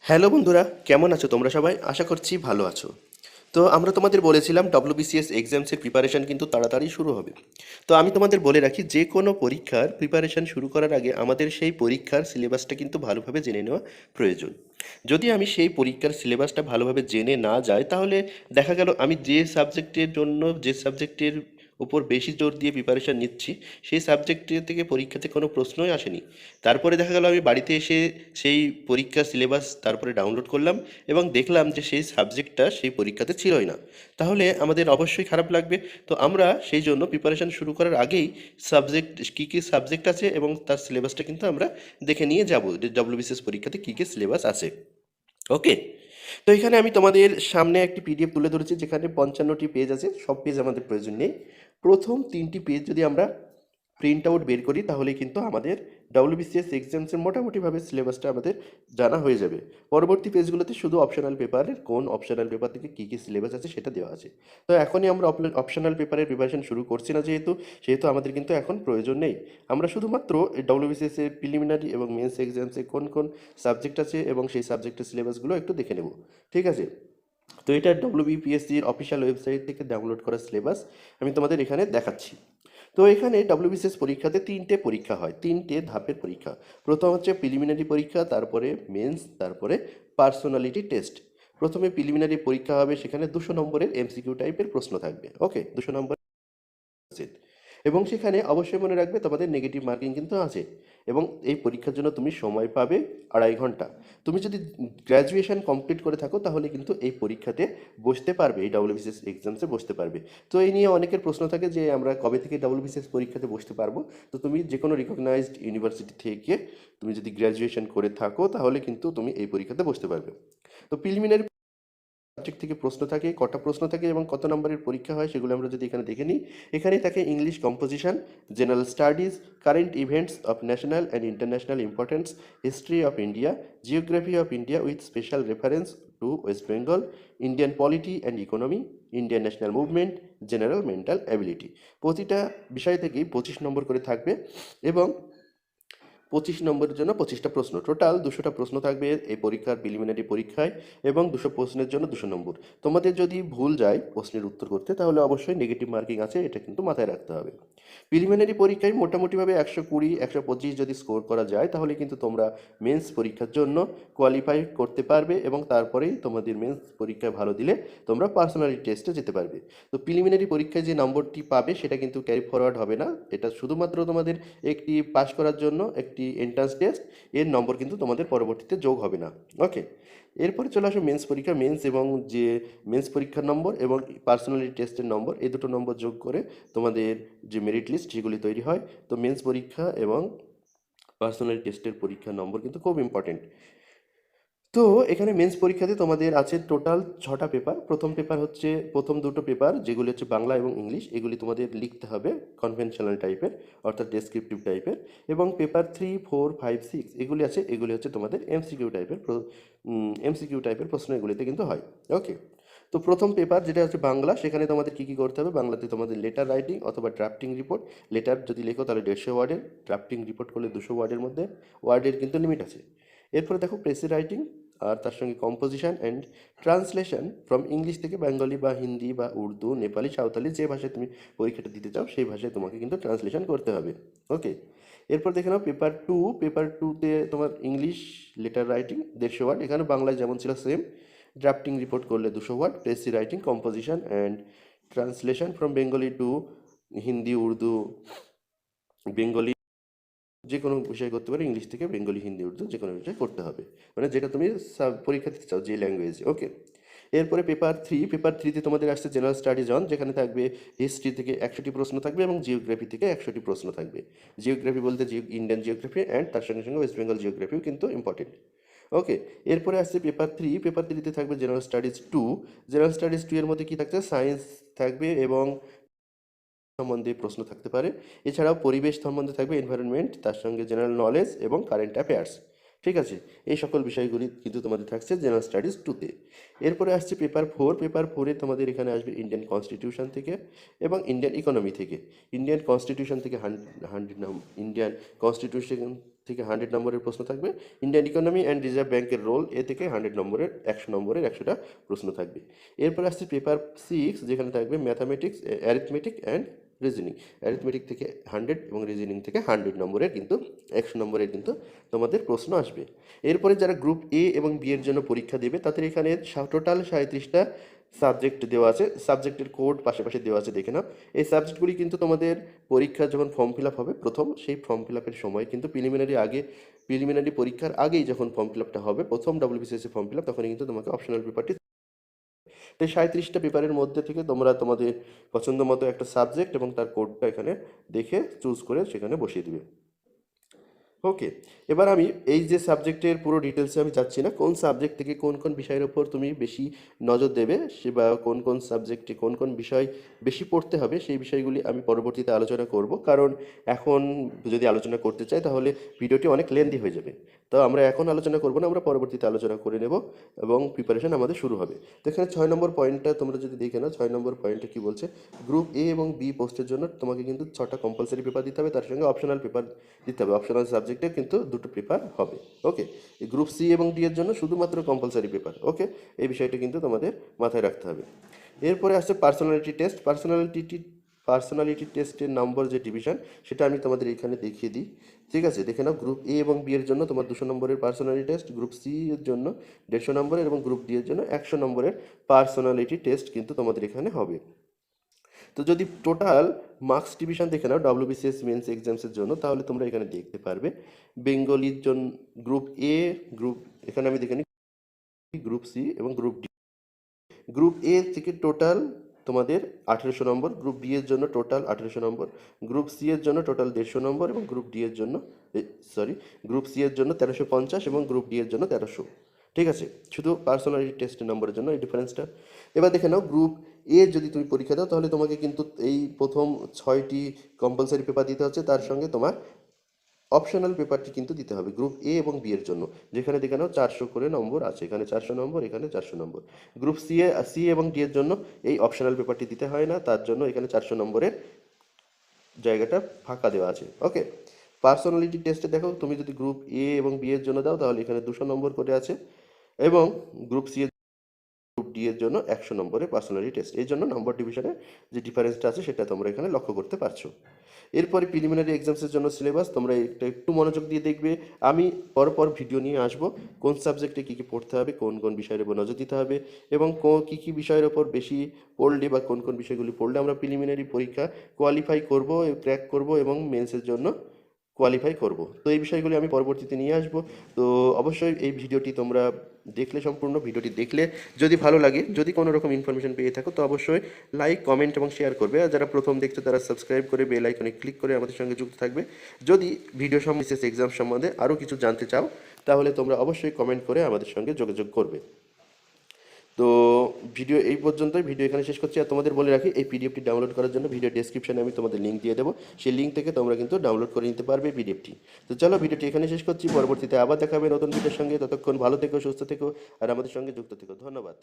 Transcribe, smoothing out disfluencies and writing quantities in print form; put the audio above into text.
Hello বন্ধুরা, কেমন আছো তোমরা সবাই? আশা করছি ভালো আছো। তো আমরা তোমাদের বলেছিলাম ডব্লিউবিসিএস এক্সামসের প্রিপারেশন কিন্তু তাড়াতাড়ি শুরু হবে। তো আমি তোমাদের বলে রাখি, যে কোনো পরীক্ষার প্রিপারেশন শুরু করার আগে আমাদের সেই পরীক্ষার সিলেবাসটা কিন্তু ভালোভাবে জেনে নেওয়া প্রয়োজন। যদি আমি সেই পরীক্ষার সিলেবাসটা ভালোভাবে জেনে না যাই, তাহলে দেখা গেল আমি যে সাবজেক্টের জন্য যে সাবজেক্টের উপর বেশি জোর দিয়ে প্রিপারেশন নিচ্ছি, সেই সাবজেক্টের থেকে পরীক্ষাতে কোনো প্রশ্নই আসেনি। তারপরে দেখা গেল আমি বাড়িতে এসে সেই পরীক্ষার সিলেবাস তারপরে ডাউনলোড করলাম এবং দেখলাম যে সেই সাবজেক্টটা সেই পরীক্ষাতে ছিলই না। তাহলে আমাদের অবশ্যই খারাপ লাগবে। তো আমরা সেই জন্য প্রিপারেশন শুরু করার আগেই সাবজেক্ট কী কী সাবজেক্ট আছে এবং তার সিলেবাসটা কিন্তু আমরা দেখে নিয়ে যাব যে ডব্লিউবিসিএস পরীক্ষাতে কী কী সিলেবাস আছে। ওকে। তো এখানে আমি তোমাদের সামনে একটি পিডিএফ তুলে ধরেছি, যেখানে 55টি পেজ আছে। সব পেজ আমাদের প্রয়োজন নেই। প্রথম 3টি পেজ যদি আমরা প্রিন্ট আউট বের করি, তাহলে কিন্তু আমাদের ডব্লিউবিসিএস এক্সামসের মোটামুটিভাবে সিলেবাসটা আমাদের জানা হয়ে যাবে। পরবর্তী পেজগুলোতে শুধু অপশনাল পেপারের কোন অপশনাল পেপার থেকে কী কী সিলেবাস আছে সেটা দেওয়া আছে। তো এখনই আমরা অপশনাল পেপারের প্রিপারেশন শুরু করছি না, সেহেতু আমাদের কিন্তু এখন প্রয়োজন নেই। আমরা শুধুমাত্র ডব্লিউবিসিএস এর প্রিলিমিনারি এবং মেন্স এক্সামসে কোন কোন সাবজেক্ট আছে এবং সেই সাবজেক্টের সিলেবাসগুলো একটু দেখে নেব। ঠিক আছে? তো এটা ডব্লিউবিপিএসসির অফিসিয়াল ওয়েবসাইট থেকে ডাউনলোড করা সিলেবাস আমি তোমাদের এখানে দেখাচ্ছি। তো এখানে ডব্লিউবিসিএস পরীক্ষাতে 3টে পরীক্ষা হয়, 3টে ধাপের পরীক্ষা। প্রথম হচ্ছে প্রিলিমিনারি পরীক্ষা, তারপরে মেন্স, তারপরে পার্সোনালিটি টেস্ট। প্রথমে প্রিলিমিনারি পরীক্ষা হবে, সেখানে 200 নম্বরের এমসিকিউ টাইপের প্রশ্ন থাকবে। ওকে, 200 নম্বর সেট। এবং সেখানে অবশ্যই মনে রাখবে তোমাদের নেগেটিভ মার্কিং কিন্তু আছে। এবং এই পরীক্ষার জন্য তুমি সময় পাবে 2.5 ঘন্টা। তুমি যদি গ্র্যাজুয়েশন কমপ্লিট করে থাকো, তাহলে কিন্তু এই পরীক্ষাতে বসতে পারবে, এই ডব্লিউবিসিএস এক্সামসে বসতে পারবে। তো এই নিয়ে অনেকের প্রশ্ন থাকে যে আমরা কবে থেকে ডব্লিউবিসিএস পরীক্ষাতে বসতে পারবো। তো তুমি যে কোনো রিকগনাইজড ইউনিভার্সিটি থেকে তুমি যদি গ্র্যাজুয়েশন করে থাকো, তাহলে কিন্তু তুমি এই পরীক্ষাতে বসতে পারবে। তো প্রিলিমিনারি সাবজেক্ট থেকে প্রশ্ন থাকে, কটা প্রশ্ন থাকে এবং কত নম্বরের পরীক্ষা হয় সেগুলো আমরা যদি এখানে দেখে নিই। এখানেই থাকে English composition, general studies, current events of national and international importance, history of India, geography of India with special reference to West Bengal, Indian polity and economy, Indian national movement, general mental ability. প্রতিটা বিষয় থেকেই 25 নম্বর করে থাকবে এবং 25 নম্বরের জন্য 25টা প্রশ্ন, total 200টা প্রশ্ন থাকবে এই পরীক্ষার প্রিলিমিনারি পরীক্ষায়। এবং 200 প্রশ্নের জন্য 200 নম্বর। তোমাদের যদি ভুল যায় প্রশ্নের উত্তর করতে, তাহলে অবশ্যই নেগেটিভ মার্কিং আছে, এটা কিন্তু মাথায় রাখতে হবে। প্রিলিমিনারি পরীক্ষায় মোটামুটিভাবে 120 125 যদি স্কোর করা যায়, তাহলে কিন্তু তোমরা মেন্স পরীক্ষার জন্য কোয়ালিফাই করতে পারবে এবং তারপরেই তোমাদের মেন্স পরীক্ষায় ভালো দিলে তোমরা পার্সোনালিটি টেস্টে যেতে পারবে। তো প্রিলিমিনারি পরীক্ষায় যে নম্বরটি পাবে সেটা কিন্তু ক্যারি ফরওয়ার্ড হবে না, এটা শুধুমাত্র তোমাদের একটি পাস করার জন্য একটি এন্ট্রান্স টেস্ট। এর নম্বর কিন্তু তোমাদের পরবর্তীতে যোগ হবে না। ওকে। এরপরে চলে আসো মেন্স পরীক্ষা। মেন্স এবং যে মেন্স পরীক্ষার নম্বর এবং পার্সোনালিটি টেস্টের নম্বর, এই দুটো নম্বর যোগ করে তোমাদের যে মেরিট লিস্ট সেগুলি তৈরি হয়। তো মেন্স পরীক্ষা এবং পার্সোনালিটি টেস্টের পরীক্ষার নম্বর কিন্তু খুব ইম্পর্টেন্ট। তো এখানে মেন্স পরীক্ষাতে তোমাদের আছে টোটাল 6টা পেপার। প্রথম পেপার হচ্ছে, প্রথম দুটো পেপার যেগুলি হচ্ছে বাংলা এবং ইংলিশ, এগুলি তোমাদের লিখতে হবে কনভেনশনাল টাইপের, অর্থাৎ ডেসক্রিপটিভ টাইপের। এবং পেপার 3, 4, 5, 6 এগুলি আছে, এগুলি হচ্ছে তোমাদের এমসিকিউ টাইপের প্রশ্ন এগুলিতে কিন্তু হয়। ওকে। তো প্রথম পেপার যেটা হচ্ছে বাংলা, সেখানে তোমাদের কী কী করতে হবে? বাংলাতে তোমাদের লেটার রাইটিং অথবা ড্রাফটিং রিপোর্ট। লেটার যদি লেখো তাহলে 150 ওয়ার্ডের, ড্রাফটিং রিপোর্ট করলে 200 ওয়ার্ডের মধ্যে। ওয়ার্ডের কিন্তু লিমিট আছে। এরপরে দেখো প্রেসি রাইটিং, আর তার সঙ্গে composition and translation from English থেকে বেঙ্গলি বা হিন্দি বা উর্দু, নেপালি, সাঁওতালি, যে ভাষায় তুমি পরীক্ষাটা দিতে চাও সেই ভাষায় তোমাকে কিন্তু ট্রান্সলেশন করতে হবে। ওকে। এরপর দেখে নাও পেপার 2। পেপার 2তে তোমার ইংলিশ লেটার রাইটিং 150 ওয়ার্ড, এখানে বাংলায় যেমন ছিল সেম। ড্রাফটিং রিপোর্ট করলে 200 word. Precis writing, composition and translation from Bengali to Hindi, Urdu, Bengali, যে কোনো বিষয় করতে পারে, ইংলিশ থেকে বেঙ্গলি, হিন্দি, উর্দু যে কোনো বিষয় করতে হবে, মানে যেটা তুমি পরীক্ষা দিতে চাও যে ল্যাঙ্গুয়েজে। ওকে। এরপরে পেপার 3। পেপার 3তে তোমাদের আসছে জেনারেল স্টাডিজ অন, যেখানে থাকবে হিস্ট্রি থেকে 100টি প্রশ্ন থাকবে এবং জিওগ্রাফি থেকে 100টি প্রশ্ন থাকবে। জিওগ্রাফি বলতে ইন্ডিয়ান জিওগ্রাফি অ্যান্ড তার সঙ্গে সঙ্গে ওয়েস্ট বেঙ্গল জিওগ্রাফিও কিন্তু ইম্পর্টেন্ট। ওকে। এরপরে আসছে পেপার 3। পেপার 3তে থাকবে জেনারেল স্টাডিজ 2। জেনারেল স্টাডিজ 2 এর মধ্যে কী থাকছে? সায়েন্স থাকবে এবং সম্বন্ধে প্রশ্ন থাকতে পারে। এছাড়াও পরিবেশ সম্বন্ধে থাকবে, এনভায়রনমেন্ট, তার সঙ্গে জেনারেল নলেজ এবং কারেন্ট অ্যাফেয়ার্স। ঠিক আছে, এই সকল বিষয়গুলি কিন্তু তোমাদের থাকছে জেনারেল স্টাডিজ 2-তে। এরপরে আসছে পেপার 4 তোমাদের এখানে আসবে ইন্ডিয়ান কনস্টিটিউশন থেকে এবং ইন্ডিয়ান ইকোনমি থেকে। ইন্ডিয়ান কনস্টিটিউশন থেকে 100 নম্বরের প্রশ্ন থাকবে। ইন্ডিয়ান ইকোনমি অ্যান্ড রিজার্ভ ব্যাংকের রোল এ থেকে 100 নম্বরের 100টা প্রশ্ন থাকবে। এরপর আসছে পেপার 6 যেখানে থাকবে mathematics, arithmetic and reasoning. Arithmetic থেকে 100 এবং রিজনিং থেকে 100 নম্বরের কিন্তু 100 নম্বরের কিন্তু তোমাদের প্রশ্ন আসবে। এরপরে যারা গ্রুপ এ এবং বি এর জন্য পরীক্ষা দেবে তাদের এখানে টোটাল 37টা সাবজেক্ট দেওয়া আছে, সাবজেক্টের কোড পাশাপাশি দেওয়া আছে, দেখে নাও। এই সাবজেক্টগুলি কিন্তু তোমাদের পরীক্ষা যখন ফর্ম ফিল আপ হবে প্রথম, সেই ফর্ম ফিল আপের সময় কিন্তু প্রিলিমিনারি পরীক্ষার আগেই যখন ফর্ম ফিল আপটা হবে, প্রথম WBCS ফর্ম ফিল আপ, তখনই কিন্তু তোমাকে অপশনাল পেপারটি, এই 37টা পেপারের মধ্যে থেকে তোমরা তোমাদের পছন্দ মতো একটা সাবজেক্ট এবং তার কোডটা এখানে দেখে চুজ করে সেখানে বসিয়ে দিবে। ওকে, এবার আমি এই যে সাবজেক্টের পুরো ডিটেলসে আমি যাচ্ছি না, কোন সাবজেক্ট থেকে কোন কোন বিষয়ের ওপর তুমি বেশি নজর দেবে সে বা কোন কোন সাবজেক্টে কোন কোন বিষয় বেশি পড়তে হবে সেই বিষয়গুলি আমি পরবর্তীতে আলোচনা করব, কারণ এখন যদি আলোচনা করতে চাই তাহলে ভিডিওটি অনেক লেন্দি হয়ে যাবে। তো আমরা এখন আলোচনা করব না, আমরা পরবর্তীতে আলোচনা করে নেব এবং প্রিপারেশন আমাদের শুরু হবে। তো এখানে 6 নম্বর পয়েন্টটা তোমরা যদি দেখে নাও, 6 নম্বর পয়েন্টে কী বলছে, গ্রুপ এ এবং বি পোস্টের জন্য তোমাকে কিন্তু 6টা কম্পালসারি পেপার দিতে হবে, তার সঙ্গে অপশনাল পেপার দিতে হবে। অপশনাল সাবজেক্টে কিন্তু 2টো পেপার হবে। ওকে, এই গ্রুপ সি এবং ডি এর জন্য শুধুমাত্র কম্পালসারি পেপার। ওকে, এই বিষয়টা কিন্তু তোমাদের মাথায় রাখতে হবে। এরপরে আসছে পার্সোনালিটি টেস্ট। পার্সোনালিটি টেস্টের নম্বর যে ডিভিশন সেটা আমি তোমাদের এখানে দেখিয়ে দিই। ঠিক আছে, দেখে নাও, গ্রুপ এ এবং বি এর জন্য তোমার 200 নম্বরের পার্সোনালিটি টেস্ট, গ্রুপ সি এর জন্য 150 নম্বরের এবং গ্রুপ ডি এর জন্য 100 নম্বরের পার্সোনালিটি টেস্ট কিন্তু তোমাদের এখানে হবে। তো যদি টোটাল মার্কস ডিভিশন দেখে নাও WBCS মেন্স এক্সামসের জন্য, তাহলে তোমরা এখানে দেখতে পারবে বেঙ্গলির জন্য গ্রুপ এ, এখানে আমি দেখে নিই গ্রুপ সি এবং গ্রুপ ডি। গ্রুপ এ থেকে টোটাল তোমাদের 1800 নম্বর, গ্রুপ বি এর জন্য টোটাল 1800 নম্বর, গ্রুপ সি এর জন্য টোটাল 150 নম্বর এবং গ্রুপ সি এর জন্য 1350 এবং গ্রুপ ডি এর জন্য 1300। ঠিক আছে, শুধু পার্সোনালিটি টেস্টের নম্বরের জন্য এই ডিফারেন্সটা। এবার দেখে নাও, গ্রুপ এ যদি তুমি পরীক্ষা দাও তাহলে তোমাকে কিন্তু এই প্রথম 6টি কম্পালসারি পেপার দিতে হচ্ছে, তার সঙ্গে তোমার অপশনাল পেপারটি কিন্তু দিতে হবে গ্রুপ এ এবং বি এর জন্য, যেখানে দেখে নাও 400 করে নম্বর আছে, এখানে 400 নম্বর, এখানে 400 নম্বর। গ্রুপ সি এবং ডি এর জন্য এই অপশনাল পেপারটি দিতে হয় না, তার জন্য এখানে 400 নম্বরের জায়গাটা ফাঁকা দেওয়া আছে। ওকে, পার্সোনালিটি টেস্টে দেখো, তুমি যদি গ্রুপ এ এবং বি এর জন্য দাও তাহলে এখানে 200 নম্বর করে আছে এবং গ্রুপ সি গ্রুপ ডি এর জন্য 100 নম্বরের পার্সোনালিটি টেস্ট। এই জন্য নম্বর ডিভিশনে যে ডিফারেন্সটা আছে সেটা তোমরা এখানে লক্ষ্য করতে পারছো। এরপরে প্রিলিমিনারি এক্সামসের জন্য সিলেবাস তোমরা এটা একটু মনোযোগ দিয়ে দেখবে। আমি পরপর ভিডিও নিয়ে আসব, কোন সাবজেক্টে কী কী পড়তে হবে, কোন কোন বিষয়ের উপর নজর দিতে হবে এবং কী কী বিষয়ের ওপর বেশি পড়লে বা কোন কোন বিষয়গুলি পড়লে আমরা প্রিলিমিনারি পরীক্ষা কোয়ালিফাই করব, ক্র্যাক করব এবং মেন্সের জন্য কোয়ালিফাই করব। তো এই বিষয়গুলি আমি পরবর্তীতে নিয়ে আসব। তো অবশ্যই এই ভিডিওটি তোমরা দেখলে, সম্পূর্ণ ভিডিওটি দেখলে যদি ভালো লাগে, যদি কোনো রকম ইনফরমেশন পেয়ে থাকো তো অবশ্যই লাইক, কমেন্ট এবং শেয়ার করবে। আর যারা প্রথম দেখছো তারা সাবস্ক্রাইব করে বেল আইকনে ক্লিক করে আমাদের সঙ্গে যুক্ত থাকবে। যদি ভিডিও সম্বন্ধে এক্সাম সম্বন্ধে আরও কিছু জানতে চাও তাহলে তোমরা অবশ্যই কমেন্ট করে আমাদের সঙ্গে যোগাযোগ করবে। তো ভিডিও এই পর্যন্তই, ভিডিও এখানে শেষ করছি। আর তোমাদের বলে রাখি, এই পিডিএফটি ডাউনলোড করার জন্য ভিডিও ডেসক্রিপশনে আমি তোমাদের লিঙ্ক দিয়ে দেবো, সেই লিঙ্ক থেকে তোমরা কিন্তু ডাউনলোড করে নিতে পারবে পিডিএফটি। তো চলো, ভিডিওটি এখানে শেষ করছি, পরবর্তীতে আবার দেখা হবে নতুন ভিডিওর সঙ্গে। ততক্ষণ ভালো থেকো, সুস্থ থেকো আর আমাদের সঙ্গে যুক্ত থেকো। ধন্যবাদ।